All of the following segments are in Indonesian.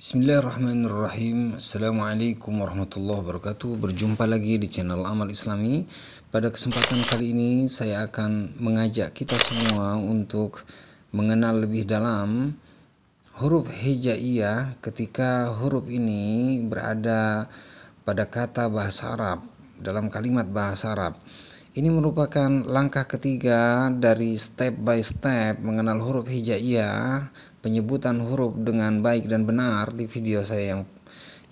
Bismillahirrahmanirrahim. Assalamualaikum warahmatullahi wabarakatuh. Berjumpa lagi di channel Amal Islami. Pada kesempatan kali ini saya akan mengajak kita semua untuk mengenal lebih dalam huruf hijaiyah ketika huruf ini berada pada kata bahasa Arab, dalam kalimat bahasa Arab. Ini merupakan langkah ketiga dari step by step mengenal huruf hijaiyah, penyebutan huruf dengan baik dan benar di video saya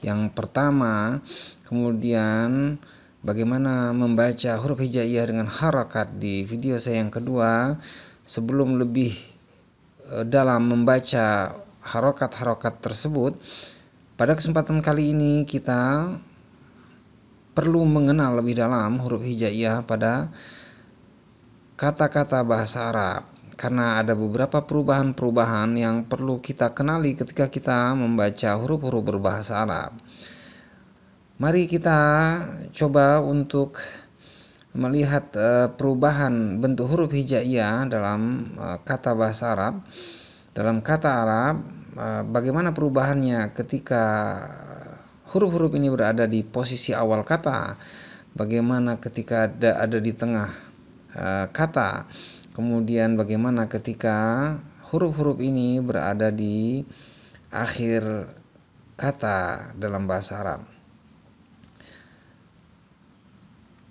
yang pertama. Kemudian bagaimana membaca huruf hijaiyah dengan harakat di video saya yang kedua. Sebelum lebih dalam membaca harokat-harokat tersebut, pada kesempatan kali ini kita perlu mengenal lebih dalam huruf hijaiyah pada kata-kata bahasa Arab, karena ada beberapa perubahan-perubahan yang perlu kita kenali ketika kita membaca huruf-huruf berbahasa Arab. Mari kita coba untuk melihat perubahan bentuk huruf hijaiyah dalam kata bahasa Arab. Dalam kata Arab, bagaimana perubahannya ketika huruf-huruf ini berada di posisi awal kata, bagaimana ketika ada di tengah kata, kemudian bagaimana ketika huruf-huruf ini berada di akhir kata dalam bahasa Arab.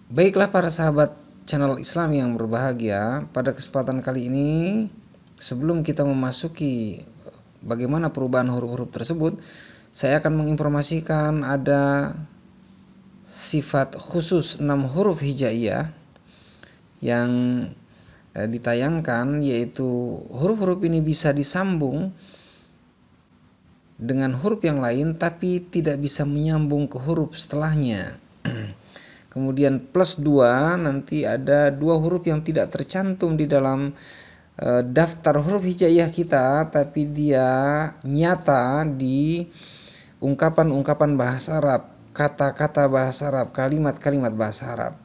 Baiklah para sahabat channel Islam yang berbahagia, pada kesempatan kali ini sebelum kita memasuki bagaimana perubahan huruf-huruf tersebut, saya akan menginformasikan ada sifat khusus 6 huruf hijaiyah yang ditayangkan, yaitu huruf-huruf ini bisa disambung dengan huruf yang lain tapi tidak bisa menyambung ke huruf setelahnya. Kemudian plus 2, nanti ada 2 huruf yang tidak tercantum di dalam daftar huruf hijaiyah kita, tapi dia nyata di ungkapan-ungkapan bahasa Arab, kata-kata bahasa Arab, kalimat-kalimat bahasa Arab.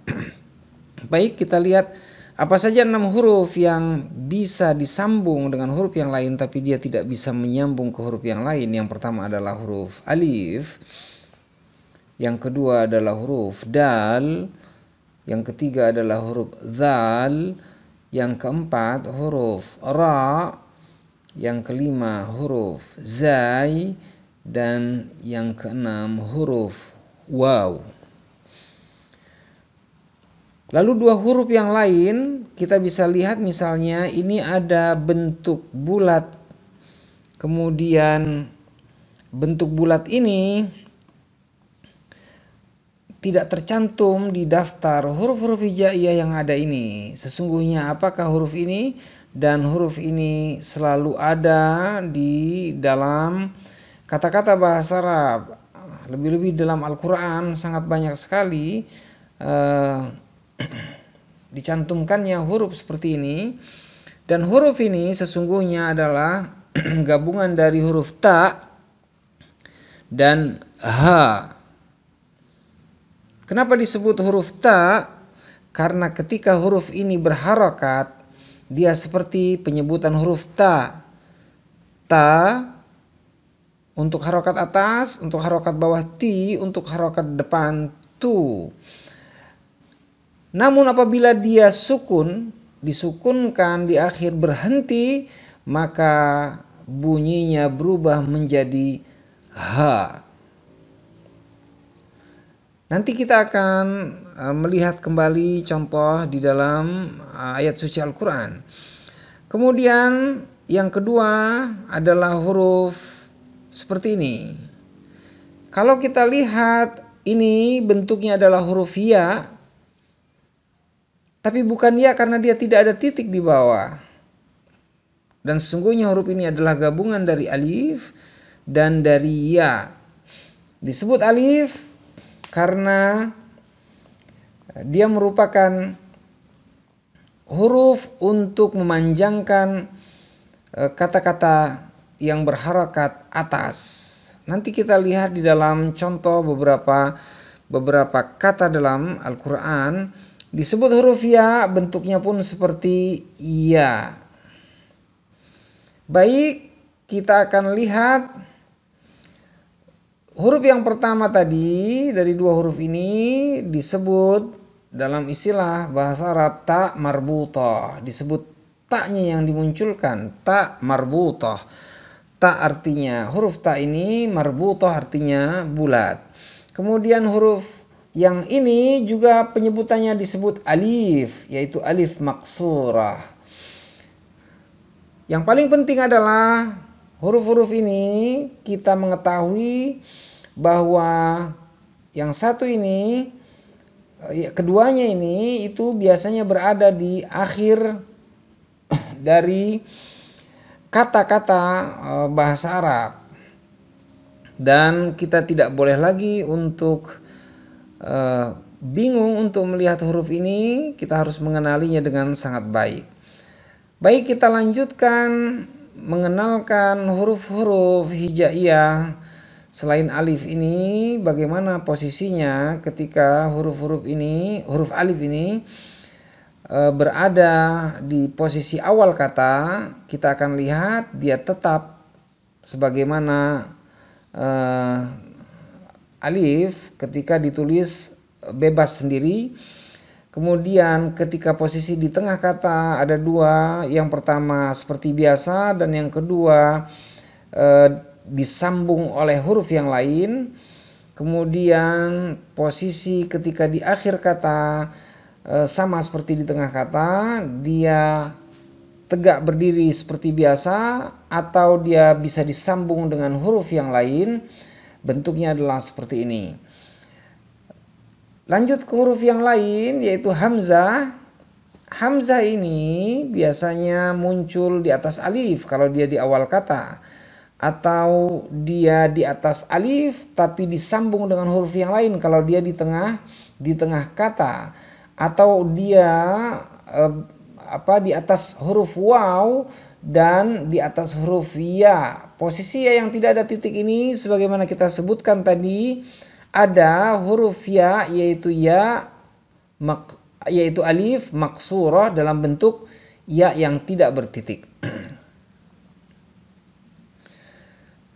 Baik, kita lihat apa saja 6 huruf yang bisa disambung dengan huruf yang lain tapi dia tidak bisa menyambung ke huruf yang lain. Yang pertama adalah huruf alif, yang kedua adalah huruf dal, yang ketiga adalah huruf zal, yang keempat huruf ra, yang kelima huruf zai, dan yang keenam huruf waw. Lalu 2 huruf yang lain kita bisa lihat, misalnya ini ada bentuk bulat, kemudian bentuk bulat ini tidak tercantum di daftar huruf-huruf hijaiyah yang ada ini. Sesungguhnya apakah huruf ini dan huruf ini selalu ada di dalam kata-kata bahasa Arab, lebih-lebih dalam Al-Quran sangat banyak sekali dicantumkannya huruf seperti ini. Dan huruf ini sesungguhnya adalah gabungan dari huruf ta dan ha. Kenapa disebut huruf ta? Karena ketika huruf ini berharokat, dia seperti penyebutan huruf ta. Ta untuk harokat atas, untuk harokat bawah ti, untuk harokat depan tu. Namun apabila dia sukun, disukunkan di akhir berhenti, maka bunyinya berubah menjadi ha. Nanti kita akan melihat kembali contoh di dalam ayat suci Al-Quran. Kemudian yang kedua adalah huruf seperti ini. Kalau kita lihat, ini bentuknya adalah huruf ya, tapi bukan ya karena dia tidak ada titik di bawah. Dan sesungguhnya huruf ini adalah gabungan dari alif dan dari ya. Disebut alif karena dia merupakan huruf untuk memanjangkan kata-kata yang berharokat atas. Nanti kita lihat di dalam contoh beberapa kata dalam Al-Quran disebut huruf ya, bentuknya pun seperti ya. Baik, kita akan lihat huruf yang pertama tadi dari dua huruf ini disebut dalam istilah bahasa Arab ta marbutah, disebut taknya yang dimunculkan, ta marbutah. Ta artinya, huruf ta ini marbutah artinya bulat. Kemudian huruf yang ini juga penyebutannya disebut alif, yaitu alif maksurah. Yang paling penting adalah huruf-huruf ini kita mengetahui bahwa yang satu ini, keduanya ini itu biasanya berada di akhir dari kata-kata bahasa Arab, dan kita tidak boleh lagi untuk bingung untuk melihat huruf ini. Kita harus mengenalinya dengan sangat baik. Baik, kita lanjutkan mengenalkan huruf-huruf hijaiyah selain alif ini, bagaimana posisinya ketika huruf-huruf ini, huruf alif ini berada di posisi awal kata. Kita akan lihat dia tetap sebagaimana alif ketika ditulis bebas sendiri. Kemudian ketika posisi di tengah kata ada dua, yang pertama seperti biasa dan yang kedua disambung oleh huruf yang lain. Kemudian posisi ketika di akhir kata sama seperti di tengah kata, dia tegak berdiri seperti biasa atau dia bisa disambung dengan huruf yang lain. Bentuknya adalah seperti ini. Lanjut ke huruf yang lain, yaitu hamzah. Hamzah ini biasanya muncul di atas alif kalau dia di awal kata, atau dia di atas alif tapi disambung dengan huruf yang lain kalau dia di tengah kata, atau dia di atas huruf waw dan di atas huruf ya. Posisi ya yang tidak ada titik ini sebagaimana kita sebutkan tadi, ada huruf ya, yaitu alif maksurah dalam bentuk ya yang tidak bertitik.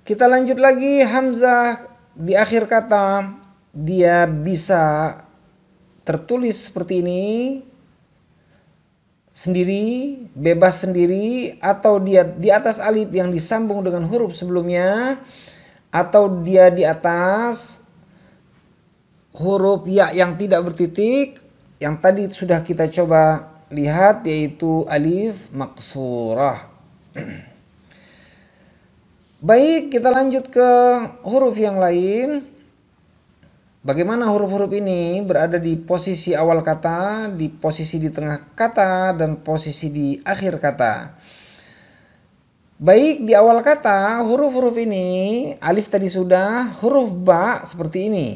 Kita lanjut lagi, hamzah di akhir kata dia bisa tertulis seperti ini sendiri, bebas sendiri, atau dia di atas alif yang disambung dengan huruf sebelumnya, atau dia di atas huruf ya yang tidak bertitik yang tadi sudah kita coba lihat, yaitu alif maksurah. Baik, kita lanjut ke huruf yang lain. Bagaimana huruf-huruf ini berada di posisi awal kata, di posisi di tengah kata, dan posisi di akhir kata. Baik, di awal kata huruf-huruf ini, alif tadi sudah, huruf ba seperti ini.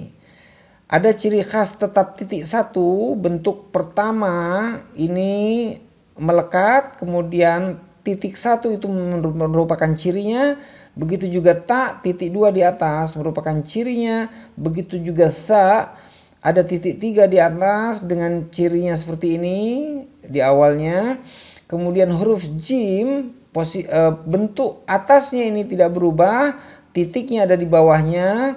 Ada ciri khas tetap titik satu, bentuk pertama ini melekat, kemudian titik satu itu merupakan cirinya. Begitu juga ta, titik dua di atas merupakan cirinya. Begitu juga sa, ada titik tiga di atas dengan cirinya seperti ini di awalnya. Kemudian huruf jim, bentuk atasnya ini tidak berubah, titiknya ada di bawahnya.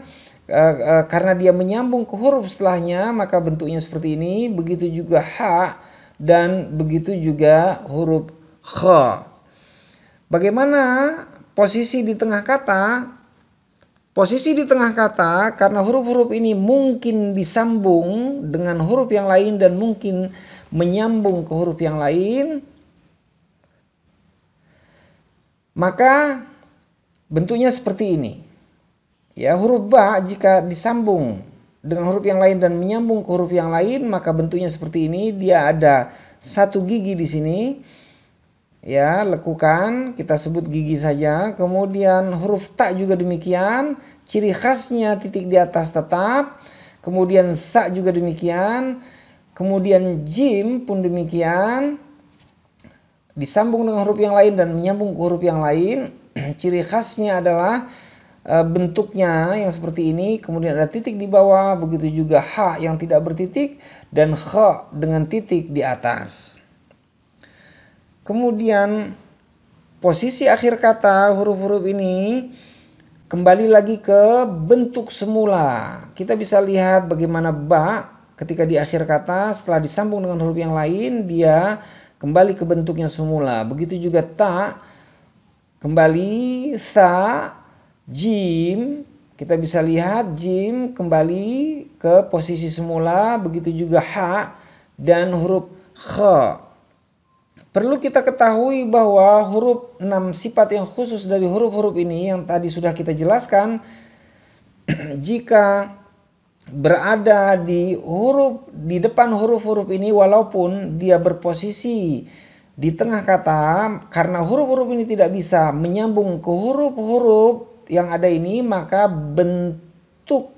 Karena dia menyambung ke huruf setelahnya, maka bentuknya seperti ini. Begitu juga ha, dan begitu juga huruf kha. Bagaimana posisi di tengah kata? Posisi di tengah kata, karena huruf-huruf ini mungkin disambung dengan huruf yang lain dan mungkin menyambung ke huruf yang lain, maka bentuknya seperti ini. Ya, huruf ba jika disambung dengan huruf yang lain dan menyambung ke huruf yang lain, maka bentuknya seperti ini. Dia ada satu gigi di sini. Ya, lekukan, kita sebut gigi saja. Kemudian huruf ta juga demikian, ciri khasnya titik di atas tetap. Kemudian sa juga demikian. Kemudian jim pun demikian, disambung dengan huruf yang lain dan menyambung ke huruf yang lain. Ciri khasnya adalah bentuknya yang seperti ini. Kemudian ada titik di bawah, begitu juga ha yang tidak bertitik, dan kha dengan titik di atas. Kemudian posisi akhir kata huruf-huruf ini kembali lagi ke bentuk semula. Kita bisa lihat bagaimana ba ketika di akhir kata setelah disambung dengan huruf yang lain dia kembali ke bentuknya semula. Begitu juga ta, kembali sa, jim, kita bisa lihat jim kembali ke posisi semula. Begitu juga ha dan huruf kha. Perlu kita ketahui bahwa huruf 6 sifat yang khusus dari huruf-huruf ini yang tadi sudah kita jelaskan, jika berada di depan huruf-huruf ini walaupun dia berposisi di tengah kata, karena huruf-huruf ini tidak bisa menyambung ke huruf-huruf yang ada ini, maka bentuk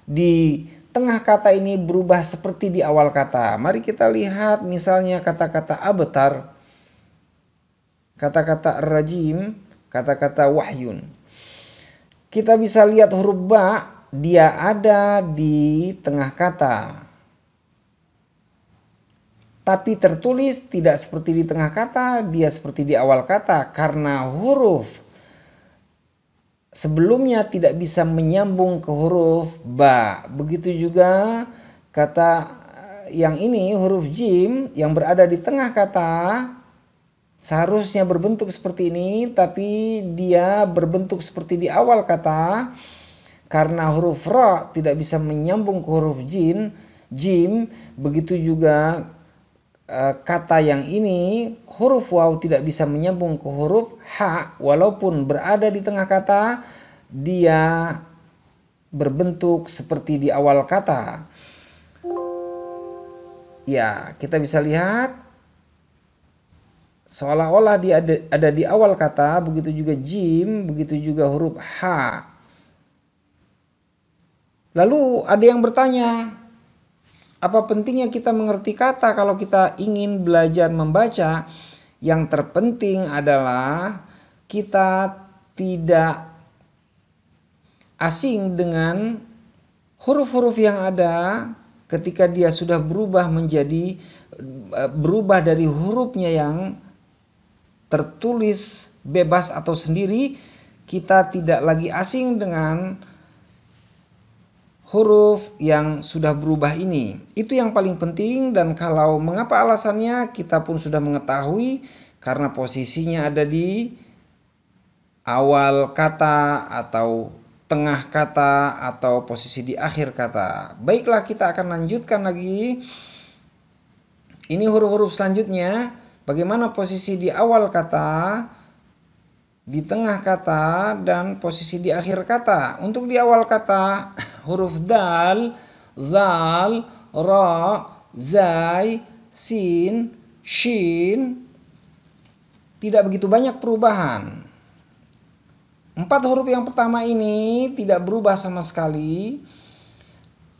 di tengah kata ini berubah seperti di awal kata. Mari kita lihat misalnya kata-kata abtar, kata-kata rajim, kata-kata wahyun. Kita bisa lihat huruf ba, dia ada di tengah kata. Tapi tertulis tidak seperti di tengah kata, dia seperti di awal kata karena huruf sebelumnya tidak bisa menyambung ke huruf ba. Begitu juga kata yang ini, huruf jim yang berada di tengah kata seharusnya berbentuk seperti ini, tapi dia berbentuk seperti di awal kata karena huruf ra tidak bisa menyambung ke huruf jim. Begitu juga kata yang ini, huruf waw tidak bisa menyambung ke huruf ha, walaupun berada di tengah kata, dia berbentuk seperti di awal kata. Ya, kita bisa lihat seolah-olah dia ada di awal kata, begitu juga jim, begitu juga huruf ha. Lalu ada yang bertanya, apa pentingnya kita mengerti kata kalau kita ingin belajar membaca? Yang terpenting adalah kita tidak asing dengan huruf-huruf yang ada ketika dia sudah berubah dari hurufnya yang tertulis bebas atau sendiri. Kita tidak lagi asing dengan huruf yang sudah berubah ini. Itu yang paling penting, dan kalau mengapa alasannya kita pun sudah mengetahui, karena posisinya ada di awal kata atau tengah kata atau posisi di akhir kata. Baiklah, kita akan lanjutkan lagi. Ini huruf-huruf selanjutnya, bagaimana posisi di awal kata, di tengah kata, dan posisi di akhir kata. Untuk di awal kata, huruf dal, zal, ra, zai, sin, shin, tidak begitu banyak perubahan. 4 huruf yang pertama ini tidak berubah sama sekali.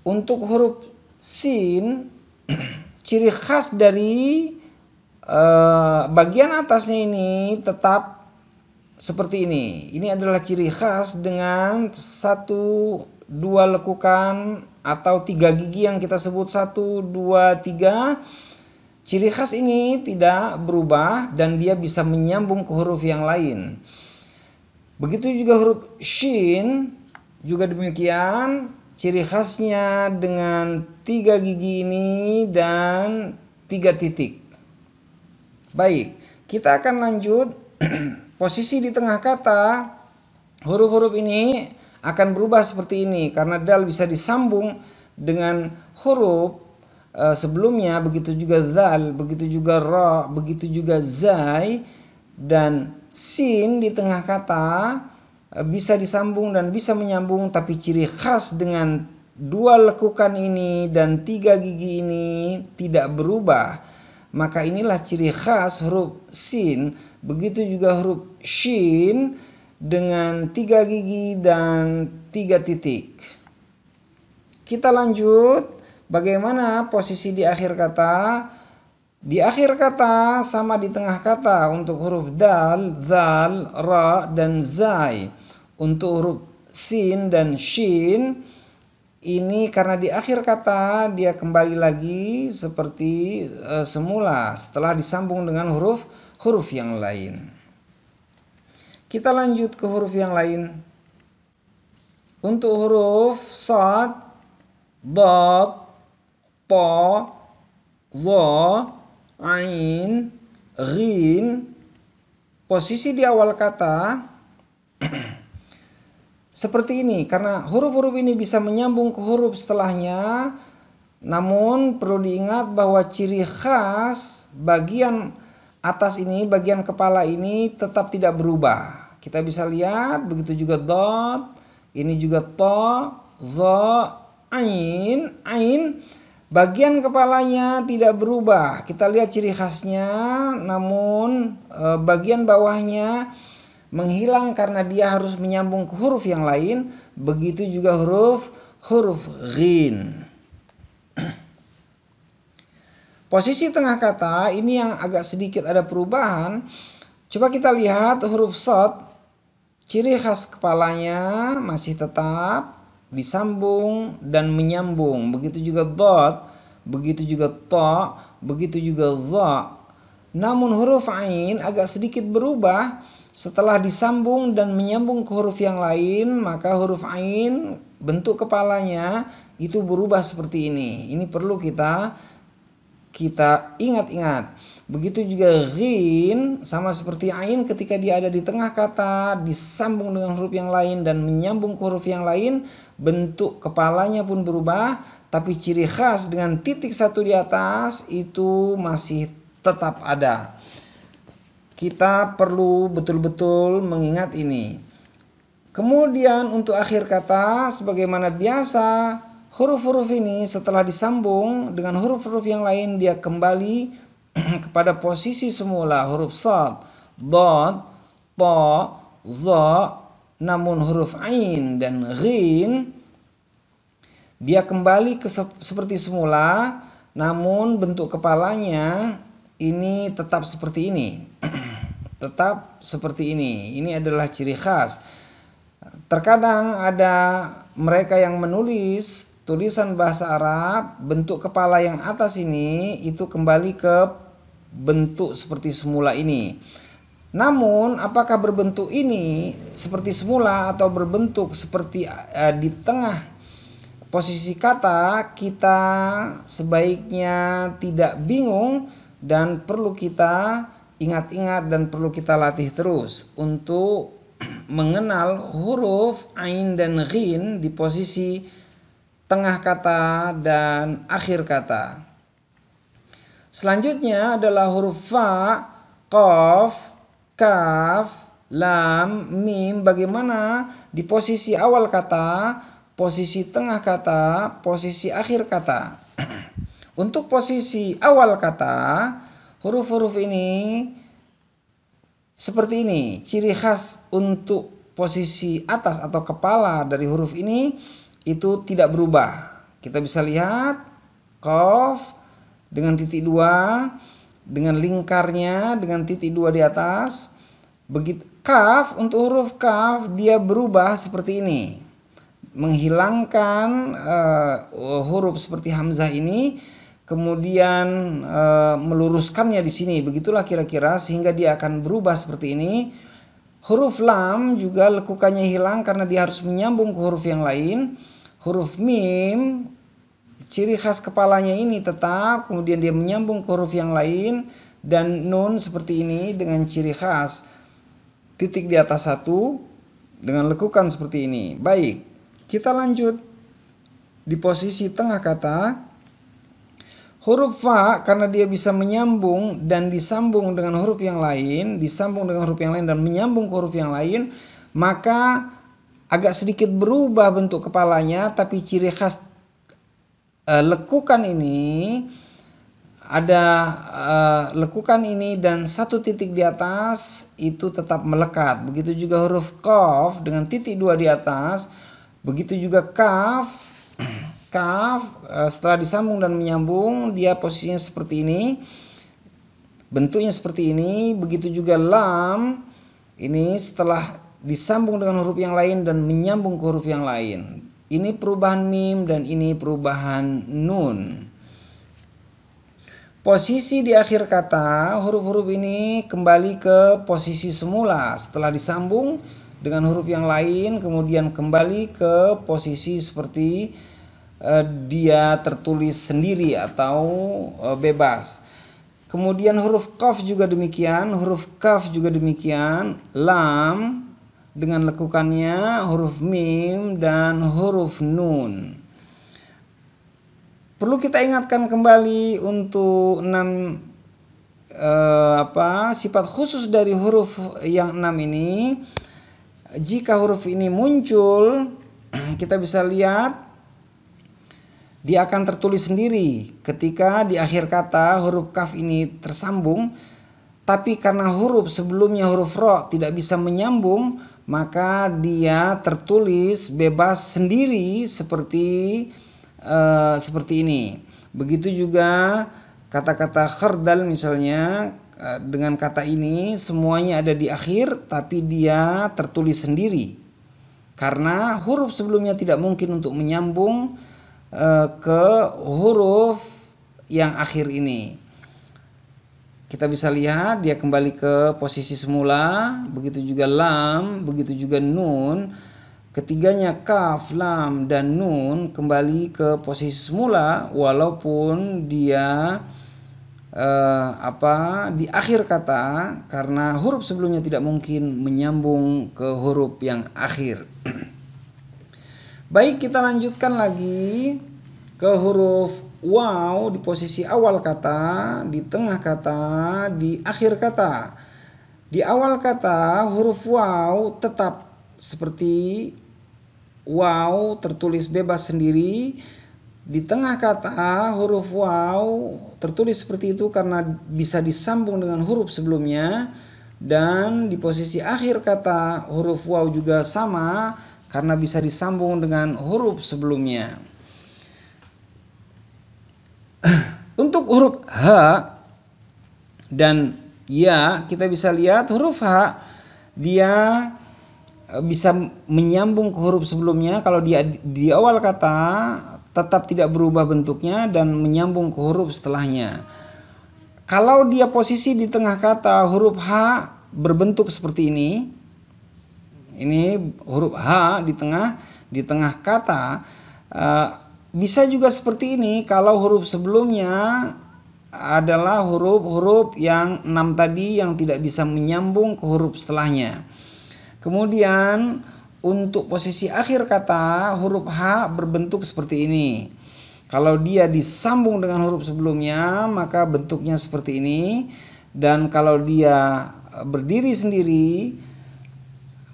Untuk huruf sin, ciri khas dari bagian atasnya ini tetap seperti ini. Ini adalah ciri khas dengan 1, 2 lekukan atau 3 gigi yang kita sebut 1, 2, 3. Ciri khas ini tidak berubah dan dia bisa menyambung ke huruf yang lain. Begitu juga huruf shin juga demikian. Ciri khasnya dengan 3 gigi ini dan 3 titik. Baik, kita akan lanjut. Posisi di tengah kata, huruf-huruf ini akan berubah seperti ini karena dal bisa disambung dengan huruf sebelumnya, begitu juga zal, begitu juga ra, begitu juga zai, dan sin di tengah kata bisa disambung dan bisa menyambung, tapi ciri khas dengan 2 lekukan ini dan 3 gigi ini tidak berubah. Maka inilah ciri khas huruf sin. Begitu juga huruf shin dengan 3 gigi dan 3 titik. Kita lanjut. Bagaimana posisi di akhir kata? Di akhir kata sama di tengah kata untuk huruf dal, zal, ra, dan zai. Untuk huruf sin dan shin, ini karena di akhir kata dia kembali lagi seperti semula setelah disambung dengan huruf yang lain. Kita lanjut ke huruf yang lain. Untuk huruf shad, dad, ta, za, ain, ghin, posisi di awal kata seperti ini, karena huruf-huruf ini bisa menyambung ke huruf setelahnya. Namun perlu diingat bahwa ciri khas bagian atas ini, bagian kepala ini tetap tidak berubah. Kita bisa lihat, begitu juga dot, ini juga ta, za, ain, bagian kepalanya tidak berubah. Kita lihat ciri khasnya, namun bagian bawahnya menghilang karena dia harus menyambung ke huruf yang lain. Begitu juga huruf ghin. Posisi tengah kata ini yang agak sedikit ada perubahan. Coba kita lihat huruf shad, ciri khas kepalanya masih tetap disambung dan menyambung. Begitu juga dot, begitu juga ta, begitu juga za. Namun huruf ain agak sedikit berubah. Setelah disambung dan menyambung ke huruf yang lain, maka huruf ain bentuk kepalanya itu berubah seperti ini. Ini perlu kita ingat-ingat. Begitu juga ghin, sama seperti ain, ketika dia ada di tengah kata, disambung dengan huruf yang lain dan menyambung ke huruf yang lain, bentuk kepalanya pun berubah, tapi ciri khas dengan titik satu di atas itu masih tetap ada. Kita perlu betul-betul mengingat ini. Kemudian untuk akhir kata, sebagaimana biasa, huruf-huruf ini setelah disambung dengan huruf-huruf yang lain, dia kembali kepada posisi semula, huruf shad, dad, ta, za. Namun huruf ain dan ghin dia kembali ke seperti semula, namun bentuk kepalanya ini tetap seperti ini. Tetap seperti ini. Ini adalah ciri khas. Terkadang ada mereka yang menulis tulisan bahasa Arab, bentuk kepala yang atas ini itu kembali ke bentuk seperti semula ini. Namun apakah berbentuk ini seperti semula atau berbentuk seperti di tengah posisi kata, kita sebaiknya tidak bingung dan perlu kita ingat-ingat dan perlu kita latih terus untuk mengenal huruf ain dan ghin di posisi tengah kata dan akhir kata. Selanjutnya adalah huruf fa, qaf, kaf, lam, mim. Bagaimana di posisi awal kata, posisi tengah kata, posisi akhir kata. Untuk posisi awal kata, huruf-huruf ini seperti ini. Ciri khas untuk posisi atas atau kepala dari huruf ini itu tidak berubah. Kita bisa lihat qaf dengan titik 2, dengan lingkarnya dengan titik 2 di atas. Begitu kaf, untuk huruf kaf dia berubah seperti ini, menghilangkan huruf seperti hamzah ini, kemudian meluruskannya di sini. Begitulah kira-kira sehingga dia akan berubah seperti ini. Huruf lam juga lekukannya hilang karena dia harus menyambung ke huruf yang lain. Huruf mim, ciri khas kepalanya ini tetap, kemudian dia menyambung ke huruf yang lain. Dan nun seperti ini dengan ciri khas titik di atas satu dengan lekukan seperti ini. Baik, kita lanjut di posisi tengah kata. Huruf fa karena dia bisa menyambung dan disambung dengan huruf yang lain, disambung dengan huruf yang lain dan menyambung ke huruf yang lain, maka agak sedikit berubah bentuk kepalanya, tapi ciri khas lekukan ini ada lekukan ini dan satu titik di atas itu tetap melekat. Begitu juga huruf qaf dengan titik 2 di atas. Begitu juga kaf. Kaf setelah disambung dan menyambung dia posisinya seperti ini, bentuknya seperti ini. Begitu juga lam, ini setelah disambung dengan huruf yang lain dan menyambung ke huruf yang lain. Ini perubahan mim dan ini perubahan nun. Posisi di akhir kata, huruf-huruf ini kembali ke posisi semula setelah disambung dengan huruf yang lain, kemudian kembali ke posisi seperti dia tertulis sendiri atau bebas. Kemudian huruf qaf juga demikian, huruf kaf juga demikian, lam dengan lekukannya, huruf mim dan huruf nun. Perlu kita ingatkan kembali untuk 6 sifat khusus dari huruf yang 6 ini. Jika huruf ini muncul, kita bisa lihat dia akan tertulis sendiri ketika di akhir kata huruf kaf ini tersambung, tapi karena huruf sebelumnya huruf ro tidak bisa menyambung, maka dia tertulis bebas sendiri seperti ini. Begitu juga kata-kata khardal misalnya, dengan kata ini semuanya ada di akhir tapi dia tertulis sendiri karena huruf sebelumnya tidak mungkin untuk menyambung ke huruf yang akhir ini. Kita bisa lihat dia kembali ke posisi semula, begitu juga lam, begitu juga nun. Ketiganya kaf, lam dan nun kembali ke posisi semula walaupun dia di akhir kata karena huruf sebelumnya tidak mungkin menyambung ke huruf yang akhir. Baik, kita lanjutkan lagi ke huruf waw di posisi awal kata, di tengah kata, di akhir kata. Di awal kata huruf waw tetap seperti waw tertulis bebas sendiri. Di tengah kata huruf waw tertulis seperti itu karena bisa disambung dengan huruf sebelumnya. Dan di posisi akhir kata huruf waw juga sama karena bisa disambung dengan huruf sebelumnya. Untuk huruf H dan ya, kita bisa lihat huruf H dia bisa menyambung ke huruf sebelumnya kalau dia di awal kata tetap tidak berubah bentuknya dan menyambung ke huruf setelahnya. Kalau dia posisi di tengah kata huruf H berbentuk seperti ini. Ini huruf H di tengah kata. Bisa juga seperti ini kalau huruf sebelumnya adalah huruf-huruf yang 6 tadi yang tidak bisa menyambung ke huruf setelahnya. Kemudian untuk posisi akhir kata huruf H berbentuk seperti ini. Kalau dia disambung dengan huruf sebelumnya maka bentuknya seperti ini. Dan kalau dia berdiri sendiri,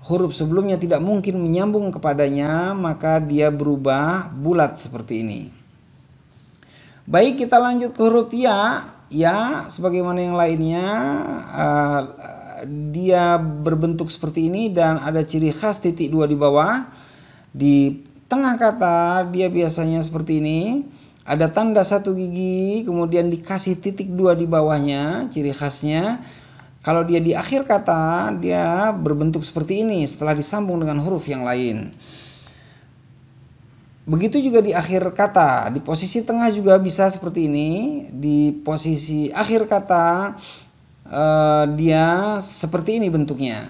huruf sebelumnya tidak mungkin menyambung kepadanya, maka dia berubah bulat seperti ini. Baik, kita lanjut ke huruf ya. Ya, sebagaimana yang lainnya, dia berbentuk seperti ini dan ada ciri khas titik 2 di bawah. Di tengah kata dia biasanya seperti ini. Ada tanda 1 gigi, kemudian dikasih titik 2 di bawahnya, ciri khasnya. Kalau dia di akhir kata, dia berbentuk seperti ini setelah disambung dengan huruf yang lain. Begitu juga di akhir kata, di posisi tengah juga bisa seperti ini. Di posisi akhir kata, dia seperti ini bentuknya.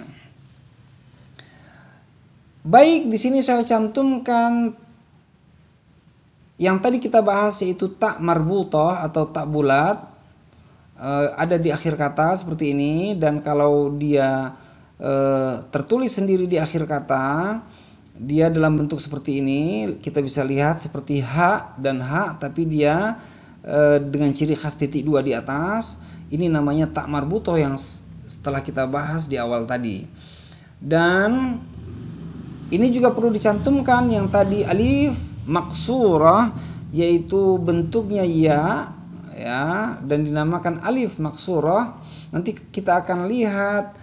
Baik, di sini saya cantumkan yang tadi kita bahas yaitu tak marbutah atau tak bulat. Ada di akhir kata seperti ini, dan kalau dia tertulis sendiri di akhir kata, dia dalam bentuk seperti ini. Kita bisa lihat seperti H dan H, tapi dia dengan ciri khas titik 2 di atas. Ini namanya tak marbutah yang setelah kita bahas di awal tadi. Dan ini juga perlu dicantumkan yang tadi alif maksurah, yaitu bentuknya ya, dan dinamakan alif maksurah. Nanti kita akan lihat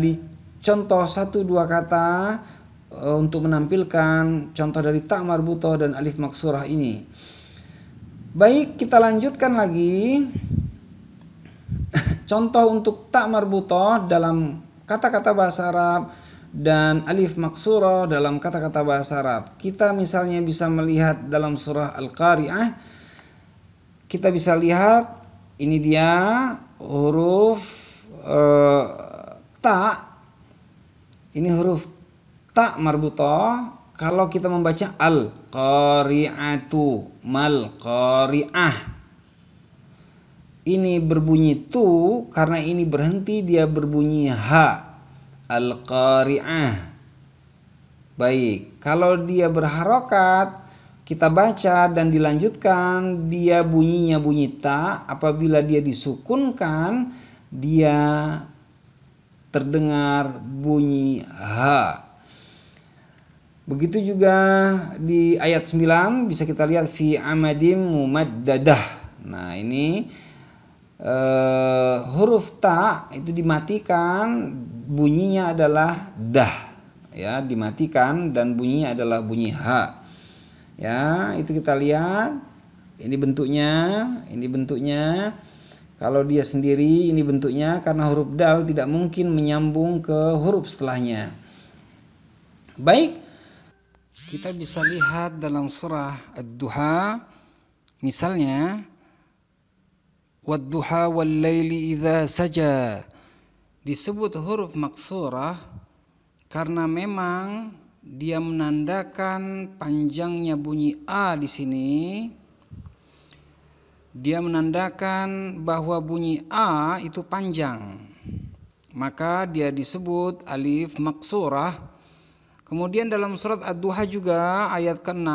di contoh 1-2 kata untuk menampilkan contoh dari tak marbutah dan alif maksurah ini. Baik, kita lanjutkan lagi. Contoh untuk tak marbutah dalam kata-kata bahasa Arab dan alif maksurah dalam kata-kata bahasa Arab. Kita misalnya bisa melihat dalam surah Al-Qari'ah. Kita bisa lihat ini dia huruf ta. Ini huruf Ta marbutah, kalau kita membaca al-qari'atu, mal-qari'ah, ini berbunyi tu, karena ini berhenti dia berbunyi ha, al-qari'ah. Baik, kalau dia berharokat, kita baca dan dilanjutkan, dia bunyinya bunyi ta. Apabila dia disukunkan, dia terdengar bunyi ha. Begitu juga di ayat 9 bisa kita lihat fi amadim mumaddadah. Nah, ini huruf ta itu dimatikan, bunyinya adalah dah. Ya, dimatikan dan bunyinya adalah bunyi ha. Ya, itu kita lihat. Ini bentuknya. Kalau dia sendiri ini bentuknya, karena huruf dal tidak mungkin menyambung ke huruf setelahnya. Baik, kita bisa lihat dalam surah Ad-Duha, misalnya wad-duha wal-laili idza saja, disebut huruf maksurah karena memang dia menandakan panjangnya bunyi a di sini. Dia menandakan bahwa bunyi a itu panjang. Maka dia disebut alif maksurah. Kemudian dalam surat Ad-Duha juga ayat ke-6,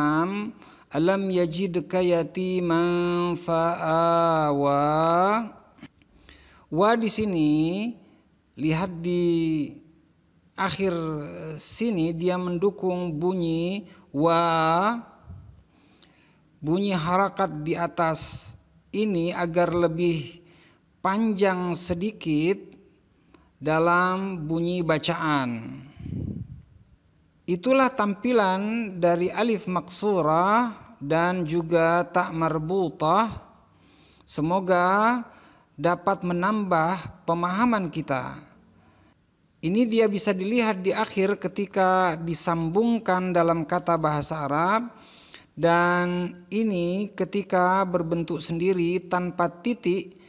alam yajidka yatiman fa'awa. Wa di sini lihat di akhir sini dia mendukung bunyi wa. Bunyi harakat di atas ini agar lebih panjang sedikit dalam bunyi bacaan. Itulah tampilan dari alif maksurah dan juga ta marbutah. Semoga dapat menambah pemahaman kita. Ini dia bisa dilihat di akhir ketika disambungkan dalam kata bahasa Arab, dan ini ketika berbentuk sendiri tanpa titik,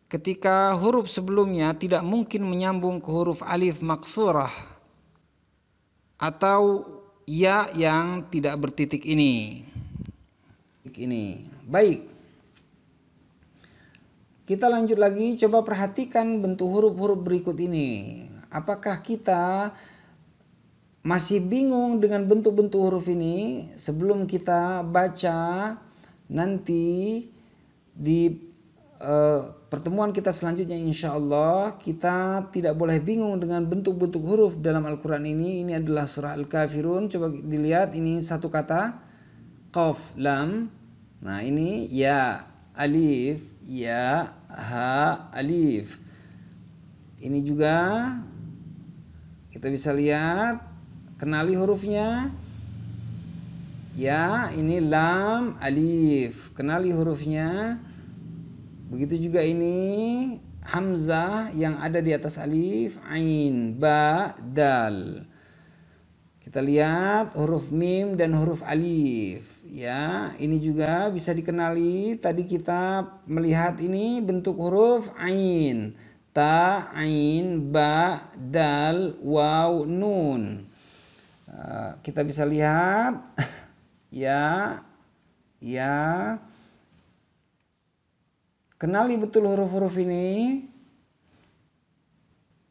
ketika huruf sebelumnya tidak mungkin menyambung ke huruf alif maksurah atau ya yang tidak bertitik ini. Baik, kita lanjut lagi, coba perhatikan bentuk huruf-huruf berikut ini. Apakah kita masih bingung dengan bentuk-bentuk huruf ini? Sebelum kita baca nanti di pertemuan kita selanjutnya, insya Allah kita tidak boleh bingung dengan bentuk-bentuk huruf dalam Al-Quran ini. Ini adalah surah Al-Kafirun. Coba dilihat, ini satu kata qaf lam. Nah, ini ya alif, ya ha alif. Ini juga kita bisa lihat, kenali hurufnya. Ya, ini lam alif, kenali hurufnya. Begitu juga ini hamzah yang ada di atas alif, ain, ba, dal. Kita lihat huruf mim dan huruf alif. Ya, ini juga bisa dikenali. Tadi kita melihat ini bentuk huruf ain, ta, ain, ba, dal, waw, nun. Kita bisa lihat ya. Kenali betul huruf-huruf ini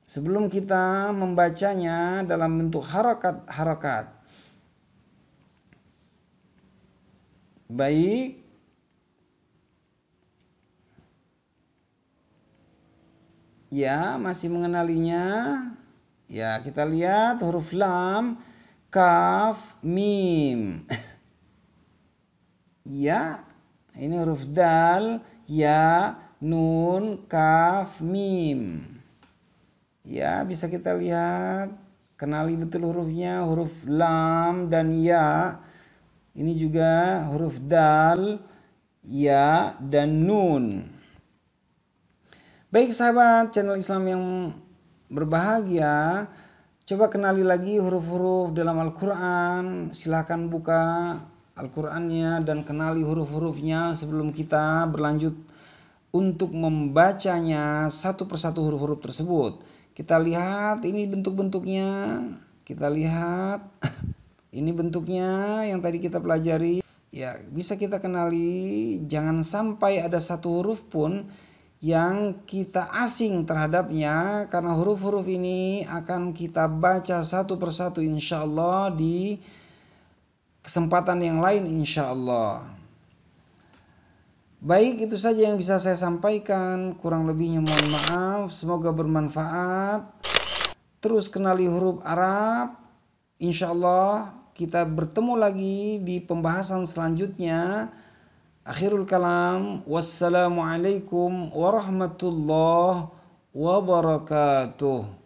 sebelum kita membacanya dalam bentuk harakat. Baik. Ya, masih mengenalinya. Ya, kita lihat huruf lam, kaf, mim. Ya, ini huruf dal, ya, nun, kaf, mim. Ya, bisa kita lihat, kenali betul hurufnya, huruf lam dan ya. Ini juga huruf dal, ya, dan nun. Baik sahabat channel Islam yang berbahagia, coba kenali lagi huruf-huruf dalam Al-Quran. Silahkan buka Al-Qurannya dan kenali huruf-hurufnya sebelum kita berlanjut untuk membacanya satu persatu huruf-huruf tersebut. Kita lihat ini bentuk-bentuknya. Kita lihat, ini bentuknya yang tadi kita pelajari. Ya, bisa kita kenali, jangan sampai ada satu huruf pun yang kita asing terhadapnya, karena huruf-huruf ini akan kita baca satu persatu insyaallah di kesempatan yang lain insyaallah. Baik, itu saja yang bisa saya sampaikan, kurang lebihnya mohon maaf, semoga bermanfaat. Terus kenali huruf Arab, insyaallah kita bertemu lagi di pembahasan selanjutnya. Akhirul kalam, wassalamualaikum warahmatullahi wabarakatuh.